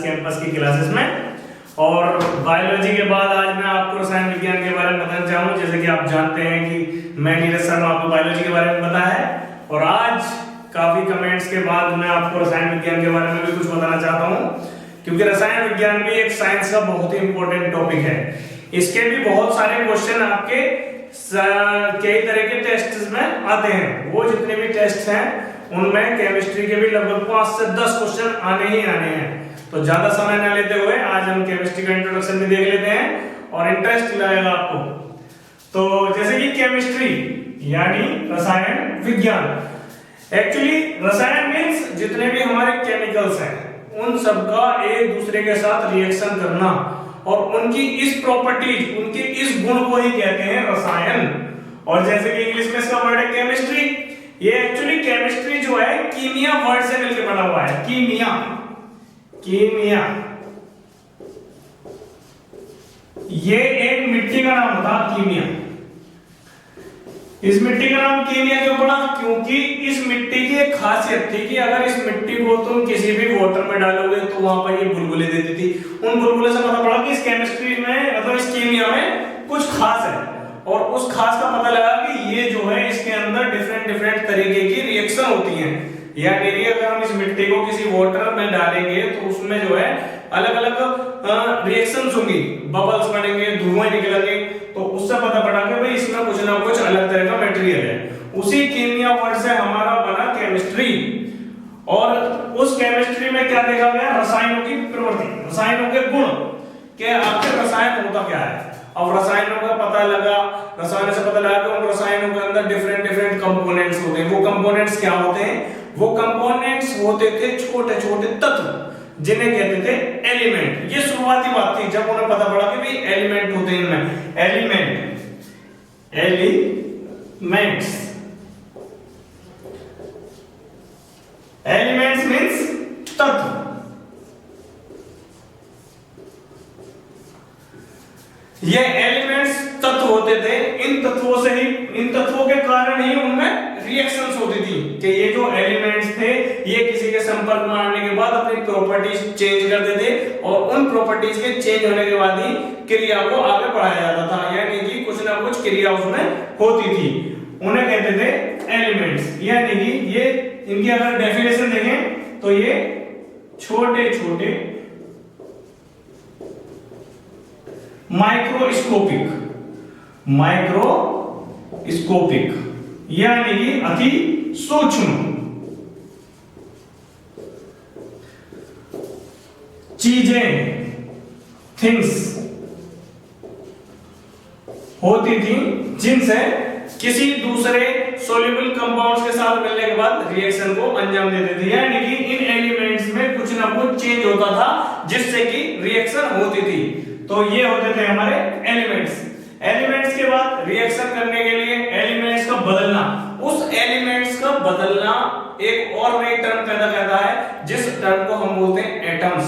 इस कैंपस की क्लासेस में। और बायोलॉजी के बाद आज मैं आपको रसायन विज्ञान के बारे में बताना चाहूँगा। जैसे कि आप जानते हैं कि मैं नीरज शर्मा आपको बायोलॉजी के बारे में बताया है, और आज काफी कमेंट्स के बाद मैं आपको रसायन विज्ञान के बारे में भी कुछ बताना चाहता हूँ, क्योंकि रसायन विज्ञान भी एक साइंस का बहुत ही इंपॉर्टेंट टॉपिक है। इसके भी बहुत सारे क्वेश्चन आपके कई तरह के टेस्ट में आते हैं। वो जितने भी टेस्ट हैं उनमें केमिस्ट्री के भी लगभग 5 से 10 क्वेश्चन आने ही आने हैं। तो ज्यादा समय न लेते हुए आज हम केमिस्ट्री का इंट्रोडक्शन भी देख लेते हैं और इंटरेस्ट लगेगा आपको। तो जैसे कि केमिस्ट्री यानी रसायन विज्ञान, एक्चुअली रसायन मींस जितने भी हमारे केमिकल्स हैं उन सबका एक दूसरे के साथ रिएक्शन करना, और उनकी इस प्रॉपर्टीज, उनके इस गुण को ही कहते हैं रसायन। और जैसे कि इंग्लिश में इसका वर्ड है केमिस्ट्री, ये एक्चुअली केमिस्ट्री जो है कीमिया वर्ड से मिलकर बना हुआ है। कीमिया, कीमिया ये एक मिट्टी का नाम था, कीमिया। इस मिट्टी का नाम कीमिया क्यों पड़ा? क्योंकि इस मिट्टी की एक खासियत थी कि अगर इस मिट्टी को तुम किसी भी वाटर में डालोगे तो वहां पर ये बुलबुले देती थी। उन बुलबुले से पता पड़ा कि इस केमिस्ट्री में, मतलब इस कीमिया में कुछ खास है, और उस खास का पता लगा कि ये जो है इसके अंदर डिफरेंट तरीके की रिएक्शन होती हैं। यानी कि अगर हम इस मिट्टी को किसी वाटर में डालेंगे तो उसमें जो है अलग अलग रिएक्शंस होंगी, बबल्स बनेंगे, धुआं निकलेंगे। तो उससे पता पड़ा कि भाई इसमें कुछ ना कुछ अलग तरह का मटेरियल है। उसी कीमिया वर्ड से हमारा बना केमिस्ट्री। और उस केमिस्ट्री में क्या देखा गया? रसायनों की प्रवृत्ति, रसायनों के गुण, कि आखिर रसायन होता क्या है। अब रसायनों का पता लगा, रसायन से पता लगा कि उन रसायनों के अंदर डिफरेंट कंपोनेंट्स होते हैं। वो कंपोनेंट्स क्या होते हैं? वो कंपोनेंट्स होते थे छोटे छोटे तत्व, जिन्हें कहते थे एलिमेंट। ये शुरुआती बात थी जब उन्हें पता पड़ा कि भाई एलिमेंट होते हैं इनमें। एलिमेंट्स मींस तत्व। ये एलिमेंट्स तत्व होते थे। इन तत्वों के कारण ही उनमें रिएक्शंस होती थी कि ये जो एलिमेंट्स थे ये किसी के संपर्क में आने के बाद अपनी प्रॉपर्टीज चेंज करते थे, और उन प्रॉपर्टीज के चेंज होने के बाद ही क्रिया को आगे बढ़ाया जाता था। यानी कि कुछ ना कुछ क्रिया उसमें होती थी, उन्हें कहते थे एलिमेंट्स। यानी कि ये इनकी अगर डेफिनेशन देखें तो ये छोटे छोटे माइक्रोस्कोपिक यानी कि अति सूक्ष्म चीजें, थिंग्स होती थी, जिनसे किसी दूसरे सोल्यूबल कंपाउंड्स के साथ मिलने के बाद रिएक्शन को अंजाम देते थे। यानी कि इन एलिमेंट्स में कुछ ना कुछ चेंज होता था जिससे कि रिएक्शन होती थी। तो ये होते थे हमारे एलिमेंट्स। एलिमेंट्स के बाद रिएक्शन करने के लिए एलिमेंट्स का बदलना, उस एलिमेंट्स का बदलना एक और नई टर्म पैदा करता है, जिस टर्म को हम बोलते हैं एटम्स।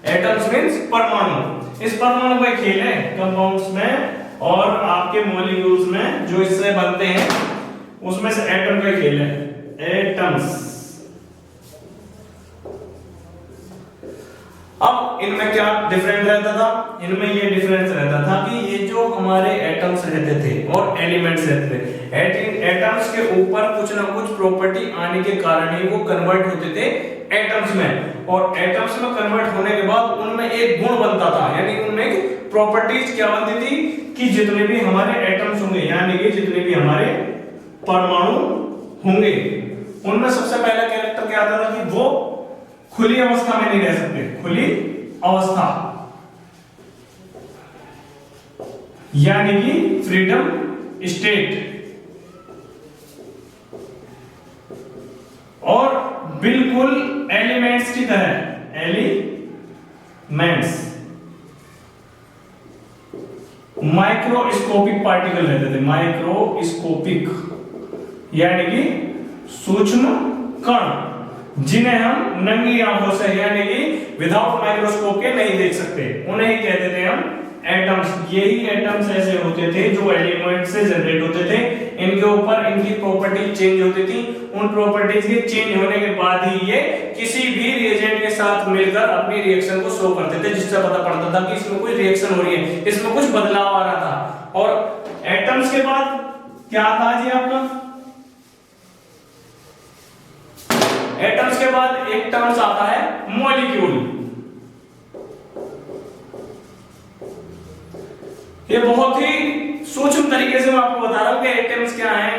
एटम्स मींस परमाणु। इस परमाणु का खेल है कंपाउंड्स में और आपके मॉलिक्यूल्स में जो इससे बनते हैं, उसमें से एटम का खेल है, एटम्स। अब इनमें क्या डिफरेंस रहता था? इनमें ये डिफरेंस रहता था कि ये जो हमारे एटम्स रहते थे और एलिमेंट्स रहते थे, एटम्स के ऊपर कुछ ना कुछ प्रॉपर्टी आने के कारण ही वो कन्वर्ट होते थे एटम्स में, और एटम्स में कन्वर्ट होने के बाद उनमें एक गुण बनता था। यानी उनमें प्रॉपर्टीज क्या बनती थी कि जितने भी हमारे एटम्स होंगे, यानी कि जितने भी हमारे परमाणु होंगे, उनमें सबसे पहला कैरेक्टर क्या आता था कि वो खुली अवस्था में नहीं रह सकते। खुली अवस्था यानी कि फ्रीडम स्टेट, और बिल्कुल एलिमेंट्स की तरह, एलिमेंट्स माइक्रोस्कोपिक पार्टिकल रहते थे। माइक्रोस्कोपिक यानी कि सूक्ष्म कण, जिन्हें हम नंगी आंखों से यानी कि विदाउट माइक्रोस्कोप के नहीं देख सकते, उन्हें ही कहते थे हम एटम्स, यही एटम्स ऐसे होते थे जो एलिमेंट से जनरेट होते थे, इनके ऊपर इनकी प्रॉपर्टी चेंज होती थी, उन प्रॉपर्टीज के चेंज होने के बाद ही ये किसी भी रिएजेंट के साथ मिलकर अपनी रिएक्शन को शो करते थे, जिससे पता पड़ता था कि इसमें कोई रिएक्शन हो रही है, इसमें कुछ बदलाव आ रहा था। और एटम्स के बाद क्या था जी आपका, एटम्स के बाद एक टर्म्स आता है मॉलिक्यूल। ये बहुत ही सूक्ष्म तरीके से मैं आपको बता रहा हूं कि एटम्स क्या है,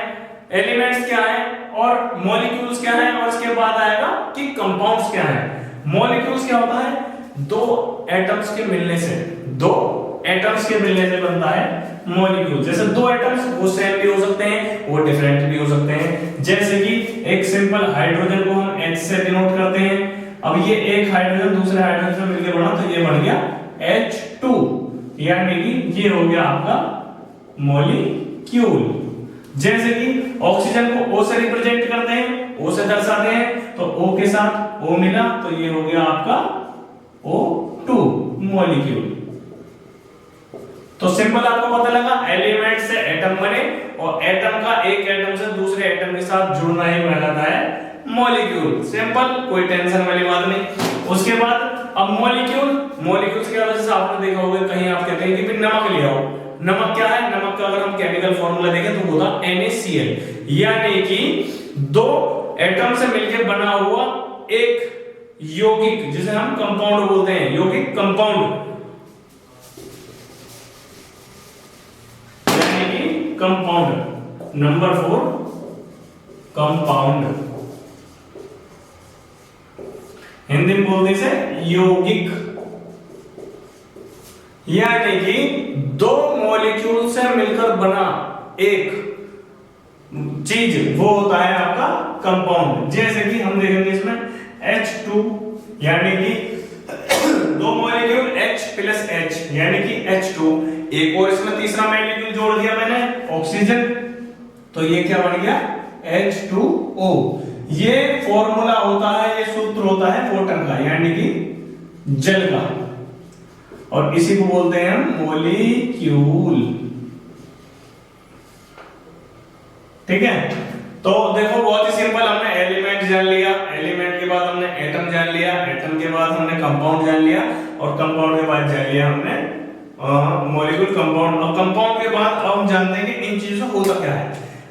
एलिमेंट्स क्या है और मॉलिक्यूल्स क्या है, और इसके बाद आएगा कि कंपाउंड्स क्या है। मॉलिक्यूल्स क्या होता है, दो एटम्स के मिलने से, दो एटम्स के मिलने से बनता है मॉलिक्यूल। जैसे दो एटम्स वो सेम भी हो सकते हैं, वो डिफरेंट भी हो सकते हैं। जैसे कि एक सिंपल हाइड्रोजन को हम H से डिनोट करते हैं। अब ये एक हाइड्रोजन दूसरे हाइड्रोजन से मिलकर बना तो ये बन गया H2, यानी कि ये हो गया आपका मॉलिक्यूल। जैसे कि ऑक्सीजन को O से रिप्रेजेंट करते हैं, O से दर्शाते हैं, तो O के साथ O मिला तो ये हो गया आपका O2 मॉलिक्यूल। तो सिंपल आपको पता लगा, एलिमेंट से एटम बने और एटम का एक एटम से दूसरे एटम के साथ जुड़ना ही कहलाता है मॉलिक्यूल। सिंपल, कोई टेंशन वाली बात नहीं। उसके बाद अब मॉलिक्यूल्स की वजह से आपने देखा होगा कहीं आप कहते हैं कि फिर नमक ले आओ। नमक क्या है, नमक का अगर हम केमिकल फॉर्मूला देखें तो होता NaCl, यानी कि दो एटम से मिलकर बना हुआ एक यौगिक, जिसे हम कंपाउंड बोलते हैं, यौगिक compound, compound. Number 4 compound, Hindi में बोलते से यौगिक, यानी कि दो मॉलिक्यूल से मिलकर बना एक चीज वो होता है आपका कंपाउंड। जैसे कि हम देखेंगे इसमें H2, यानी कि दो मॉलिक्यूल H प्लस H यानी कि H2, एक और इसमें तीसरा मॉलिक्यूल जोड़ दिया मैंने ऑक्सीजन, तो ये क्या बन गया H2O। ये फॉर्मूला होता है, ये सूत्र होता है वाटर का, यानी कि जल का, और इसी को बोलते हैं हम मॉलिक्यूल। ठीक है, तो देखो बहुत ही सिंपल, हमने एलिमेंट जान लिया, एलिमेंट के बाद हमने एटम जान लिया, एटम के बाद हमने कंपाउंड जान लिया, और कंपाउंड के बाद जान लिया हमने मॉलिक्यूल, कंपाउंड। और कंपाउंड के बाद अब हम जानते हैं कि इन चीजों से होता क्या है।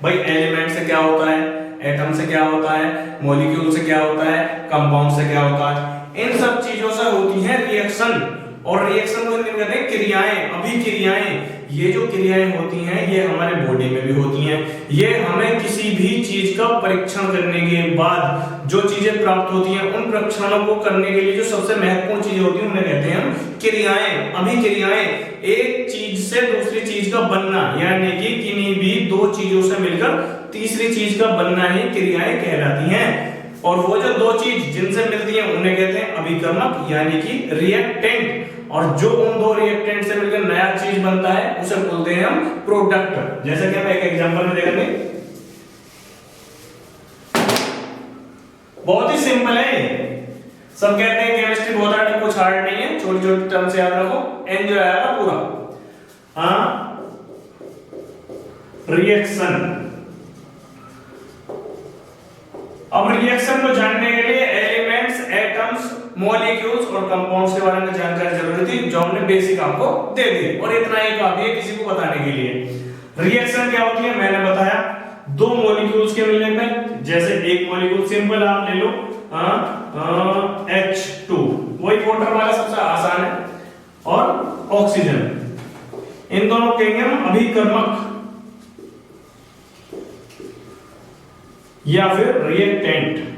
भाई एलिमेंट से क्या होता है, एटम से क्या होता है, मॉलिक्यूल से क्या होता है, कंपाउंड से क्या होता है। इन सब चीजों से होती है रिएक्शन, और रिएक्शन को कहते हैं क्रियाएं, अभिक्रियाएं। ये जो क्रियाएं होती हैं ये हमारे बॉडी में भी होती हैं। ये हमें किसी भी चीज का परीक्षण करने के बाद जो चीजें प्राप्त होती हैं, उन परीक्षणों को करने के लिए जो सबसे महत्वपूर्ण चीजें होती हैं उन्हें कहते हैं हम क्रियाएं, अभिक्रियाएं। एक चीज से दूसरी चीज का बनना, यानी कि किन्हीं भी दो चीजों से मिलकर तीसरी चीज का बनना ही क्रियाएं कहलाती हैं। और वो जो दो चीज जिनसे मिलती हैं उन्हें कहते हैं अभिकर्मक, यानी कि रिएक्टेंट। और जो उन दो रिएक्टेंट से मिलकर नया चीज बनता है उसे बोलते हैं हम प्रोडक्ट। जैसे कि हम एक एग्जांपल में देखेंगे, बहुत ही सिंपल है, सब कहते हैं केमिस्ट्री बहुत हार्ड है, कुछ हार्ड नहीं है, छोटी छोटी टर्म से याद रखो, एंजॉय आएगा पूरा। रिएक्शन। अब रिएक्शन को जानने के लिए एलिमेंट्स, एटम्स, मॉलिक्यूल्स और कंपाउंड्स के बारे में जानकारी जरूरी थी, जो हमने बेसिक आपको दे दी, और इतना ही काफी है किसी को बताने के लिए। रिएक्शन क्या होती है मैंने बताया, दो मॉलिक्यूल्स के मिलने पे, जैसे एक मॉलिक्यूल सिंपल आप ले लो H2, वही वाटर वाला सबसे आसान है, और ऑक्सीजन, इन दोनों कहेंगे हम अभिकर्मक या फिर रिएक्टेंट।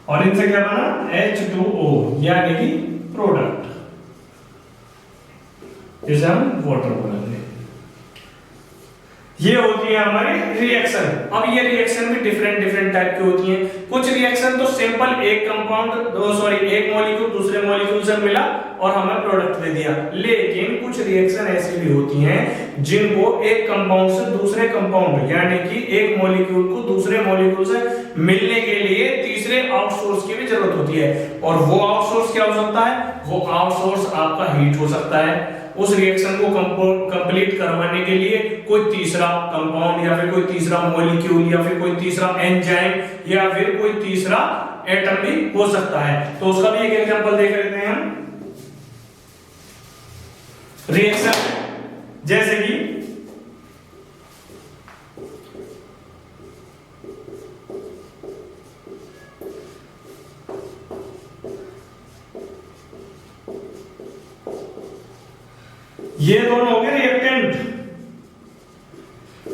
और इनसे क्या बना H2O, यानी कि प्रोडक्ट, जिसे हम वाटर बोलेंगे। ये होती है हमारी रिएक्शन। अब ये रिएक्शन भी डिफरेंट डिफरेंट टाइप की होती हैं। कुछ रिएक्शन तो सिंपल एक कंपाउंड एक मॉलिक्यूल दूसरे मॉलिक्यूल से मिला और हमें प्रोडक्ट दे दिया, लेकिन कुछ रिएक्शन ऐसी भी होती हैं जिनको एक कंपाउंड से दूसरे कंपाउंड यानी कि एक मॉलिक्यूल को दूसरे मॉलिक्यूल से मिलने के लिए तीसरे आउटसोर्स की भी जरूरत होती है। और वो आउटसोर्स क्या हो सकता है? वो आउटसोर्स आपका हीट हो सकता है। उस रिएक्शन को कंप्लीट करवाने के लिए कोई तीसरा कंपाउंड या फिर कोई तीसरा मॉलिक्यूल या फिर कोई तीसरा एंजाइम या फिर कोई तीसरा एटम भी हो सकता है। तो उसका भी एक एग्जांपल देख लेते हैं हम। रिएक्शन जैसे कि ये दोनों हो गए रिएक्टेंट।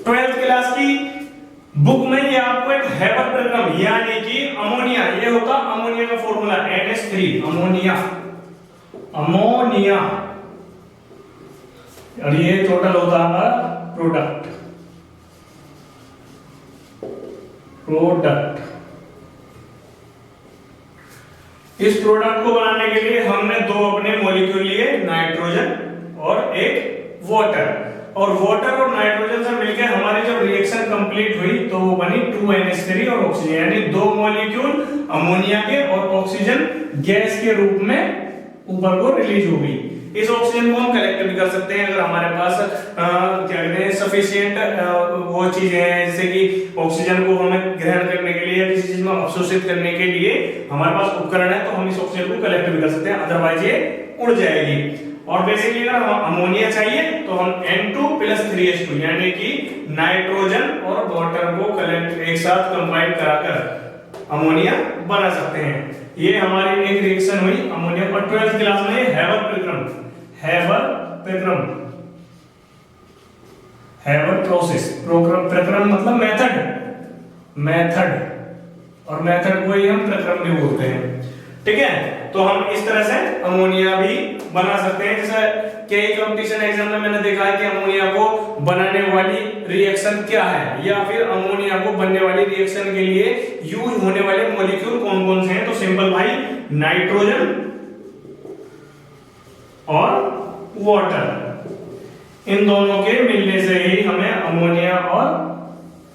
12th क्लास की बुक में ये आपको एक हैबर प्रक्रम यानी कि अमोनिया, ये होता अमोनिया का फॉर्मूला NH3 अमोनिया, अमोनिया, और ये टोटल होता है प्रोडक्ट, प्रोडक्ट। इस प्रोडक्ट को बनाने के लिए हमने दो अपने मॉलिक्यूल लिए, नाइट्रोजन और एक वाटर, और वाटर और नाइट्रोजन से मिलकर हमारी जब रिएक्शन कंप्लीट हुई तो वो बनी 2NH3 और ऑक्सीजन, यानी दो मॉलिक्यूल अमोनिया के और ऑक्सीजन गैस के रूप में ऊपर को रिलीज हो गई। इस ऑक्सीजन को हम कलेक्ट भी कर सकते हैं अगर हमारे पास क्या कहते हैं सफिशिएंट वो चीजें हैं, जैसे कि ऑक्सीजन को हमें ग्रहण करने के लिए या किसी चीज में अवशोषित करने के लिए हमारे पास उपकरण है, तो हम इस ऑक्सीजन को कलेक्ट भी कर सकते हैं, अदरवाइज ये उड़ जाएगी। और बेसिकली अगर अमोनिया चाहिए तो हम N2+3H2 यानी कि नाइट्रोजन और वाटर को कलेक्ट एक साथ कंबाइन कराकर अमोनिया बना सकते हैं। ये हमारी एक रिएक्शन हुई अमोनिया पर। 12th क्लास में हैबर प्रक्रम, हैबर प्रक्रम, हैबर प्रोसेस, प्रक्रम मतलब मेथड, मेथड, और मेथड को ही हम प्रक्रम भी बोलते हैं। ठीक है, तो हम इस तरह से अमोनिया भी बना सकते हैं। जैसे कई कंपटीशन एग्जाम में मैंने देखा है कि अमोनिया को बनाने वाली रिएक्शन क्या है, या फिर अमोनिया को बनने वाली रिएक्शन के लिए यूज होने वाले मॉलिक्यूल कौन कौन से हैं। तो सिंपल भाई, नाइट्रोजन और वाटर, इन दोनों के मिलने से ही हमें अमोनिया और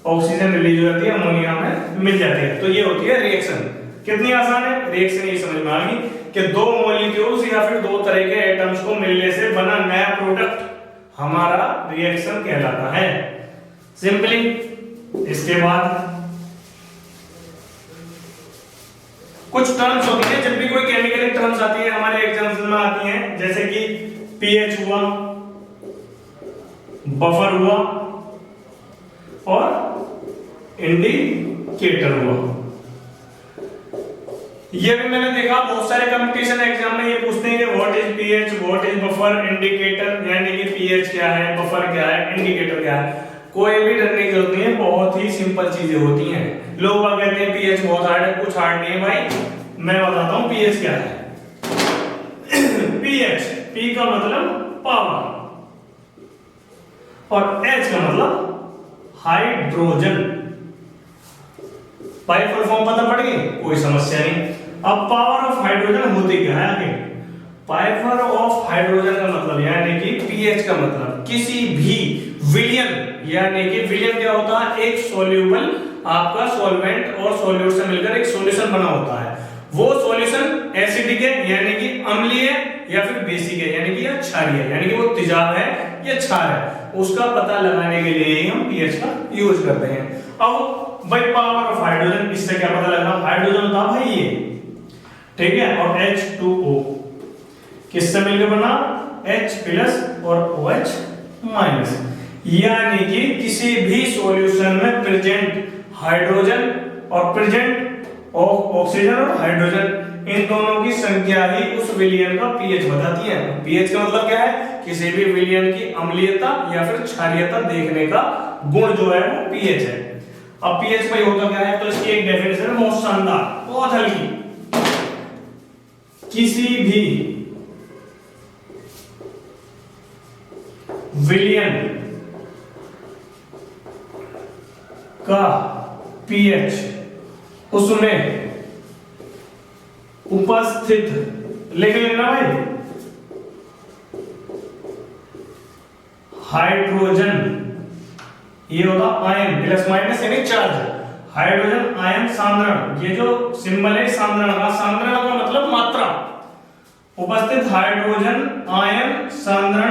ऑक्सीजन रिलीज हो जाती है, अमोनिया में मिल जाती है। तो ये होती है रिएक्शन। कितनी आसान है रिएक्शन, ये समझ में आ गई कि दो मॉलिक्यूल्स या फिर दो तरह के एटम्स को मिलने से बना नया प्रोडक्ट हमारा रिएक्शन कहलाता है, सिंपली। इसके बाद कुछ टर्म्स होती हैं, जब भी कोई केमिकल टर्म्स आती है हमारे एग्जाम्स में आती हैं, जैसे कि पीएच हुआ, बफर हुआ और इंडिकेटर हुआ। ये भी मैंने देखा बहुत सारे कंपटीशन एग्जाम में ये पूछते हैं कि what is pH, what is buffer, indicator, यानी कि पीएच क्या है, बफर क्या है, इंडिकेटर क्या है। कोई भी डरने की जरूरत नहीं है, बहुत ही सिंपल चीजें होती हैं। लोग कहते हैं पीएच बहुत हार्ड है, कुछ हार्ड नहीं है भाई, मैं बताता हूं पीएच क्या है। पीएच, पी का मतलब पावर और एच का मतलब हाइड्रोजन। भाई फुल फॉर्म पता पड़ गई, कोई समस्या नहीं। अब पावर ऑफ हाइड्रोजन होती क्या है आगे? पावर ऑफ हाइड्रोजन का मतलब यानी कि पीएच का मतलब किसी भी विलयन, यानी कि विलयन क्या होता है? एक सॉल्यूबल आपका सॉल्वेंट और सॉल्यूट से मिलकर एक सॉल्यूशन बना होता है। वो सॉल्यूशन एसिडिक है यानी कि अम्लीय या फिर बेसिक है यानी कि या क्षारीय है, यानी कि वो तेजाब है या क्षार है, उसका पता लगाने के लिए ही हम पीएच का यूज करते हैं। अब भाई पावर ऑफ हाइड्रोजन, इससे क्या पता लगा? हाइड्रोजन होता भाई ये, ठीक है, और H2O किससे मिलकर बना? H+ और OH-, यानी कि किसी भी सॉल्यूशन में प्रेजेंट हाइड्रोजन और प्रेजेंट ऑक्सीजन और हाइड्रोजन, इन दोनों की संख्या ही उस विलयन का पीएच बताती है। पीएच का मतलब क्या है? किसी भी विलयन की अम्लीयता या फिर क्षारीयता देखने का गुण जो है वो पीएच है। अब पीएच भाई होता क्या है? तो इसकी एक डेफिनेशन है बहुत शानदार, बहुत हल्की। किसी भी विलयन का पीएच उसमें उपस्थित, लिख लेना भाई, हाइड्रोजन, ये होगा आयन, प्लस माइनस यानी चार्ज, हाइड्रोजन आयन सांद्रण, ये जो सिंबल है सांद्रण का मतलब मात्रा, उपस्थित हाइड्रोजन आयन सांद्रण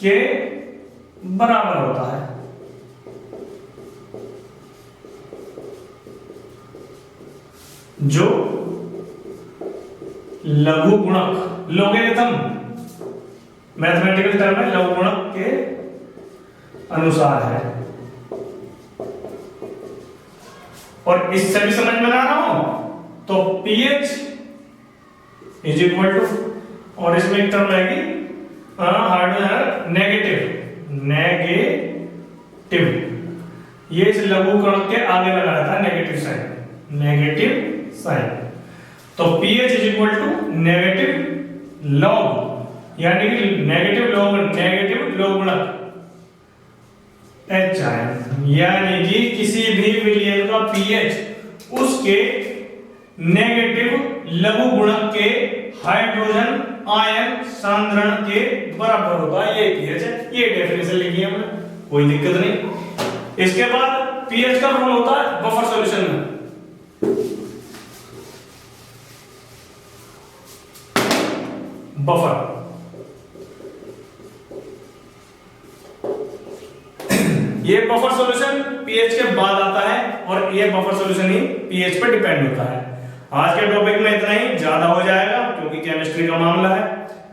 के बराबर होता है। जो लघु गुणक, लोगरिथम मैथमेटिकल टर्म है, लघु गुणक के अनुसार है। और इससे भी समझ में आ रहा हो तो pH इज इक्वल टू, और इसमें एक टर्म रहेगी हाइड्रोजन नेगेटिव, ये इस लघु गुणक के आगे लगाया था नेगेटिव साइन। तो pH is equal to negative log, यानी कि नेगेटिव लॉग गुणक H आयन, यानी कि किसी भी विलयन का pH उसके नेगेटिव लघु गुणक के हाइड्रोजन आयन सांद्रण के बराबर होगा, ये pH है। ये डेफिनेशन लिखी है हमने, कोई दिक्कत नहीं। इसके बाद pH का रूल होता है बफर सॉल्यूशन में। बफर, ये बफर सॉल्यूशन pH के बाद आता है और ये बफर सॉल्यूशन ही pH पर डिपेंड होता है। आज के टॉपिक में इतना ही, ज्यादा हो जाएगा क्योंकि केमिस्ट्री का मामला है,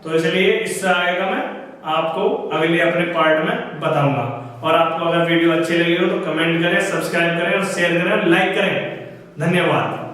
तो इसलिए इससे आएगा मैं आपको अगले अपने पार्ट में बताऊंगा। और आपको अगर वीडियो अच्छी लगी हो तो कमेंट करें, सब्सक्राइब करें और शेयर करें और लाइक करें। धन्यवाद।